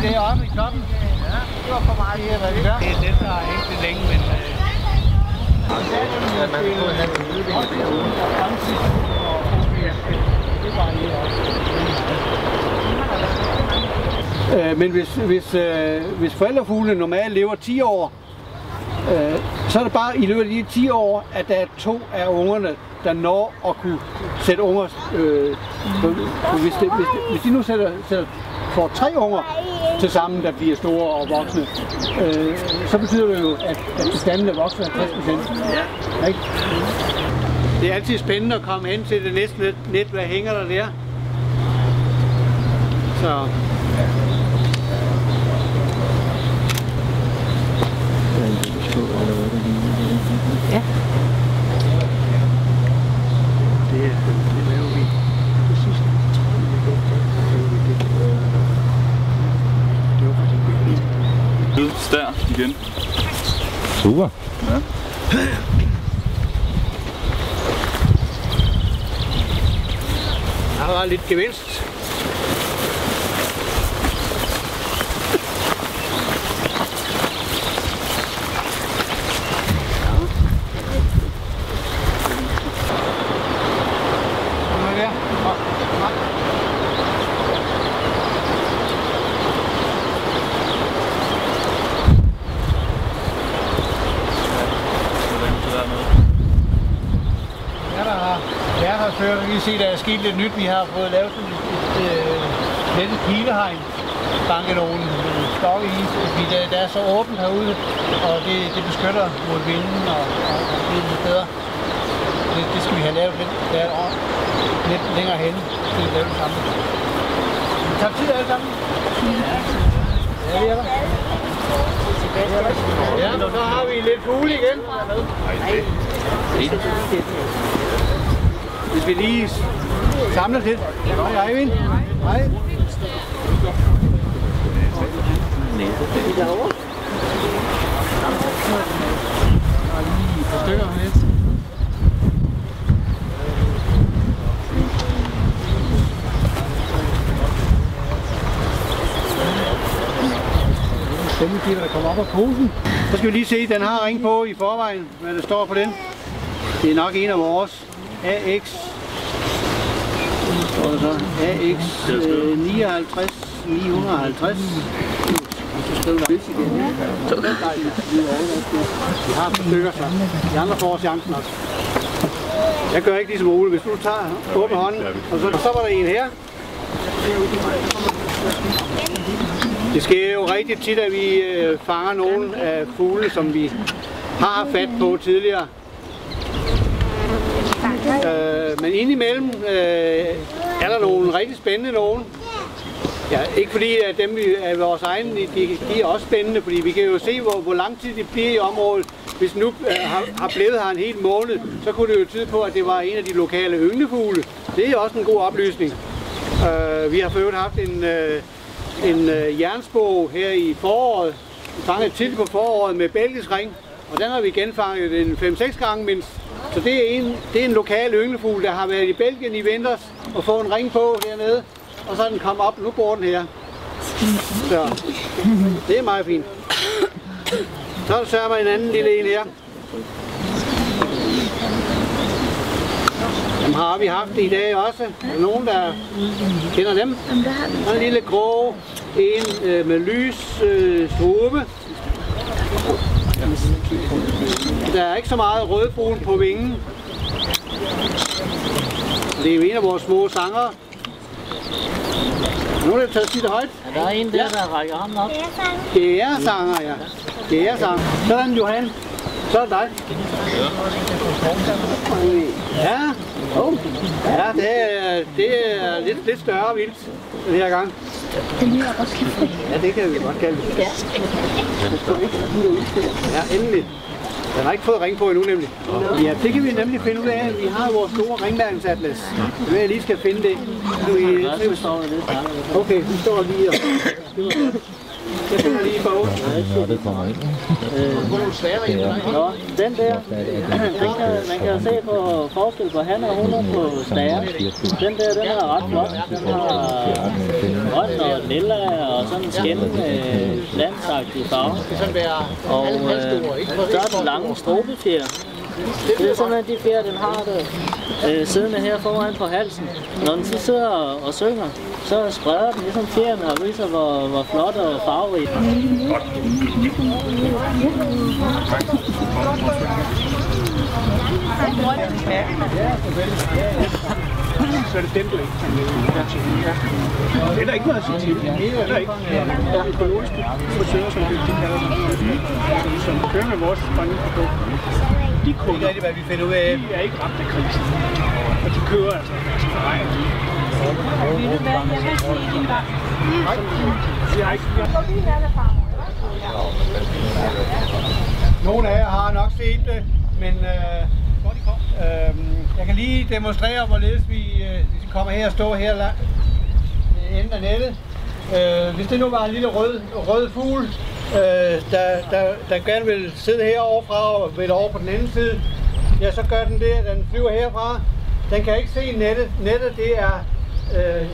deroppe i toppen. Ja, det var for meget. Det er, hvad vi gør. Det er den, der er ikke det længe, men... Ja, man kan få en anden udvikling derude. Men hvis forældrefuglene normalt lever 10 år, så er det bare i løbet af de 10 år, at der er 2 af ungerne, der når at kunne sætte unger. Hvis de nu får 3 unger til sammen, der bliver store og voksne, så betyder det jo, at bestanden er vokset 50%. Ikke? Det er altid spændende at komme hen til det næste net, hvad hænger der? Så. Ja. Det laver vi til sidst. Der igen. Super. Ja. Der var lidt gevinst. Så kan vi se, der er sket lidt nyt. Vi har fået lavet sådan et pilehegn, banket nogle stokke i, fordi der er så åbent herude, og det beskytter mod vinden og det er lidt bedre. Det skal vi have lavet lidt længere hen til at lave det samme. Det tager tid alle sammen. Ja, det er der. Ja, så har vi lidt fugle igen. Hvis vi lige samler lidt. Hej Eivind. Hej. Et par stykker lidt. Stemmegiver, der kommer op af posen. Så skal vi lige se, den har ring på i forvejen, hvad der står på den. Det er nok en af vores. AX, og så AX 59 950. Så skriver der igen. Vi har et par stykker, så de andre får chancen også. Jeg gør ikke ligesom Ole. Hvis du tager åbne hånden, og så var der en her. Det sker jo rigtig tit, at vi fanger nogle af fugle, som vi har fat på tidligere. Men indimellem er der nogle rigtig spændende nogen. Ja, ikke fordi at dem er vores egne, de er også spændende, fordi vi kan jo se, hvor lang tid de bliver i området. Hvis nu har blevet her en hel måned, så kunne det jo tyde på, at det var en af de lokale ynglefugle. Det er også en god oplysning. Vi har for øvrigt haft en jernspåge her i foråret. Vi fangede tidligt på foråret med belgisk ring, og den har vi genfanget en 5-6 gange mindst. Så det er en lokal ynglefugl, der har været i Belgien i vinters og fået en ring på hernede, og så er den kommet op. Nu bor den her. Så det er meget fint. Så sørger man en anden lille en her. Dem har vi haft i dag også. Er der nogen, der kender dem? Så en lille grå, en med lys strube. Der er ikke så meget rødbrun på vingen. Det er jo en af vores små sangere. Nu er det taget sit højt. Ja, der er en der, der rækker ham op. Det er sanger, ja. Det er sanger. Sådan, Johan. Så er det dig. Ja. Oh. Ja, det er lidt større vildt den her gang. Ja, det kan vi godt kalde det. Ja, endelig. Den har ikke fået ring på endnu nemlig. Ja, det kan vi nemlig finde ud af. Vi har vores store ringmærkningsatlas. Så jeg lige skal finde det. Okay, vi står lige og... Det finder lige på. Når det kommer ind. Nå, den der, man kan jo se på forskel på han og hun på stager. Den der, den er ret flot. Den har grøn og lilla og sådan en skinnende landsagtig farve. Og så er den lange strobefjer. Det er simpelthen de fjer, den har det siddende her foran på halsen. Når den så sidder og synger, så spreder den ligesom fjerne og viser, hvor flot og farverig. Så er det den, du ikke kan leve. Det er der ikke noget at sige til. Det er der ikke. Der er økologiske frisører, som de kalder dem, som kører med vores grønne. De kunder, det er det, hvad vi finder ud af. De er ikke ramt af krisen. Og de kører altså regn. Vil du være? Jeg vil sige din gang. Nej, jeg har ikke. Nogle af jer har nok set det, men jeg kan lige demonstrere, hvorledes vi kommer her og står her enden af nettet. Hvis det nu var en lille rød fugl, der gerne vil sidde heroverfra og vil over på den anden side, ja, så gør den det, at den flyver herfra. Den kan ikke se nettet. Nettet det er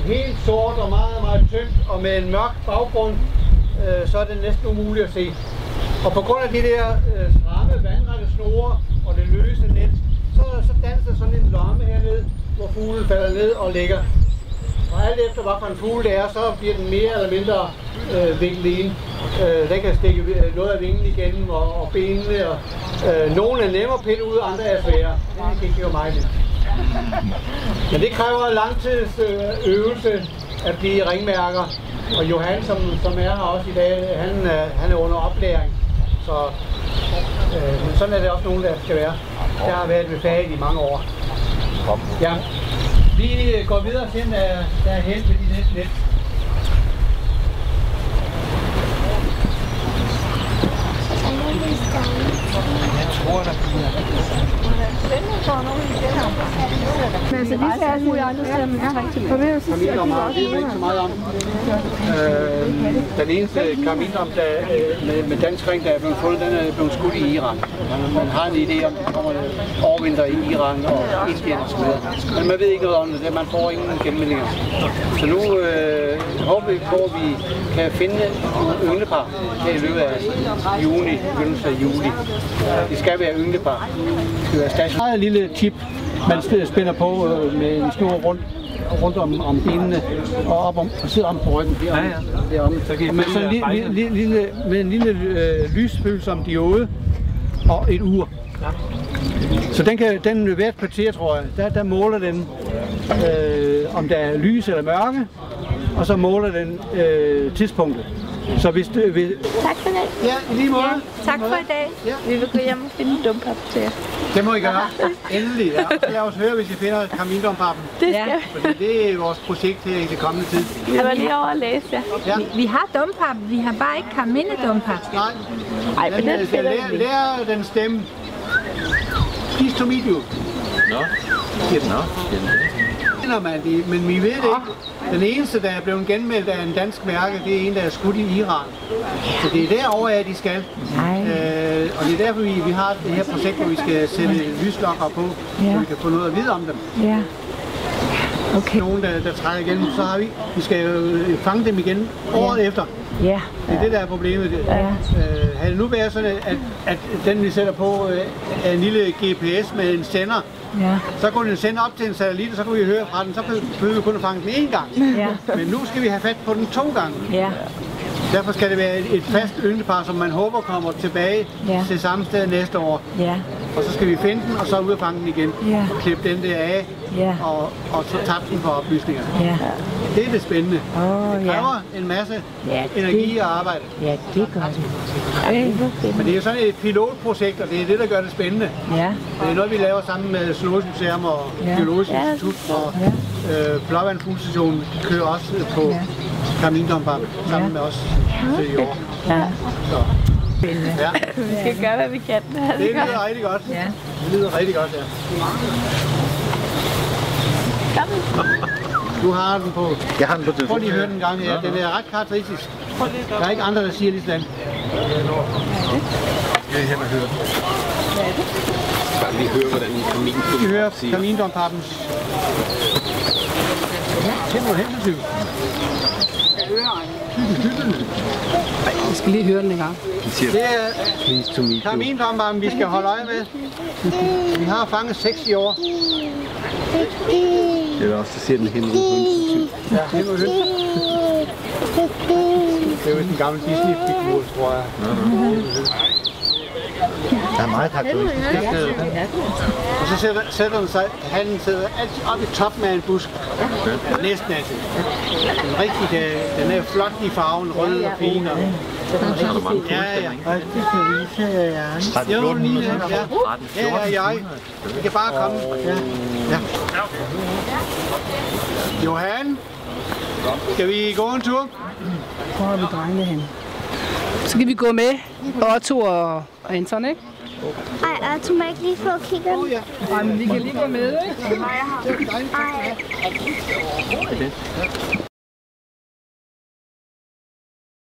helt sort og meget, meget tyndt, og med en mørk baggrund, så er det næsten umuligt at se. Og på grund af de der stramme vandrette snore og det løse net, så danser sådan en lomme hernede, hvor fuglen falder ned og ligger. Og alt efter hvad for en fugle det er, så bliver den mere eller mindre viklet ind. Den kan stikke noget af vingen igennem og benene. Og, nogle er nemmere at pille ud, andre er svære. Det gik jo mig lidt. Men det kræver langtids øvelse at blive ringmærker. Og Johan, som er her også i dag, han er under oplæring. Så sådan er det også nogen, der skal være. Jeg har været ved faget i mange år. Ja. Vi går videre og ser, der er held ved de næste net. Jeg tror, der bliver. Men altså, de ser alle mulige andre steder, men jeg har rigtig på det. Karamindom ved jeg ikke så meget om. Den eneste karamindom med dansk ring, der er blevet fundet, den er blevet skudt i Iran. Man har en idé om, at der kommer overvinter i Iran og Indien og så videre. Men man ved ikke noget om det, man får ingen gennemmeldinger. Så nu håber vi på, at vi kan finde nogle ynglepar her i løbet af juni, begyndelsen af juli. Det skal være ynglepar. Det skal være stationært. En lille chip, man spænder på med en snor rundt om benene og op om, og sidder om på ryggen. Deromme. Med en lille lysfølsom diode og et ur. Så den hvert kvarter, tror jeg, der måler den, om der er lys eller mørke, og så måler den tidspunktet. Så hvis du vil... Tak for det. Ja, i lige måde. Ja, tak for i dag. Ja. Vi vil gå hjem og finde en dumpap til jer. Det må I gøre. Endelig. Ja. Lad os høre, hvis I finder karamindom-pappen. Det skal vi. Fordi det er vores projekt her i det kommende tid. Jeg var lige over at læse, ja. Vi har dumpap, vi har bare ikke karamindom-pap. Nej. Ej, men den finder vi. Lær den stemme. Please to meet you. Nå. Men vi ved det ikke. Den eneste, der er blevet genmeldt af en dansk mærke, det er en, der er skudt i Iran. Så det er derovre, at de skal. Og det er derfor, vi har det her projekt, hvor vi skal sætte lyslokker på, så vi kan få noget at vide om dem. Ja. Okay. Nogen, der trækker igen, så har vi skal jo fange dem igen året efter. Ja. Det er det, der er problemet. Havde det nu været sådan, at den, vi sætter på, er en lille GPS med en sender, så kunne den sende op til en satellit, og så kunne vi høre fra den, så behøver vi kun at fange den én gang. Ja. Men nu skal vi have fat på den 2 gange. Ja. Derfor skal det være et fast ynglepar, som man håber kommer tilbage til samme sted næste år. Ja. Og så skal vi finde den, og så ud og fange den igen. Ja. Og klippe den der af, og så tabe den for oplysninger. Ja. Det er det spændende. Det kræver en masse energi og arbejde. Ja, det gør det. Men det er jo sådan et pilotprojekt, og det er det, der gør det spændende. Ja. Det er noget, vi laver sammen med Zoologisk Museum og Biologisk Institut, og Blåvandfuglestationen kører også på karamindom-pap sammen med os i år. Ja. Så. Ja. Vi skal gøre, hvad vi kan. Det lyder rigtig godt. Ja. Det lyder rigtig godt, ja. Kom. Du har den på. Jeg har den på telefonen. Prøv lige at høre den en gang her. Den er ret karakteristisk. Der er ikke andre, der siger lige sådan. Jeg er hen og hører den. Bare lige høre, hvordan kamindom Vi hører kamindompappens. Det må hen til. Jeg skal lige høre den en gang. Det er kamindompappen, vi skal holde øje med. Vi har fanget 6 i år. Det er også, så siger den hen på en Ja, det må hønse. Det er jo en gammel Disney-figur, tror jeg. Der er meget karakteristisk. Og så sætter den sig, hannen sidder altid op i toppen af en busk. Næsten altid. Den rigtig, den er flot i farven, rød og fin. Og... Ja, ja. Har du Jo, gjort lige den? det, ja. Ja, jeg. Vi kan bare komme. Ja. Johan, skal vi gå en tur? Hvor er vi drengene hen? Så skal vi gå med Otto og Anton, ikke? Ej, Otto må ikke lige få kigget. Nej, men vi kan lige gå med, ikke? Ej.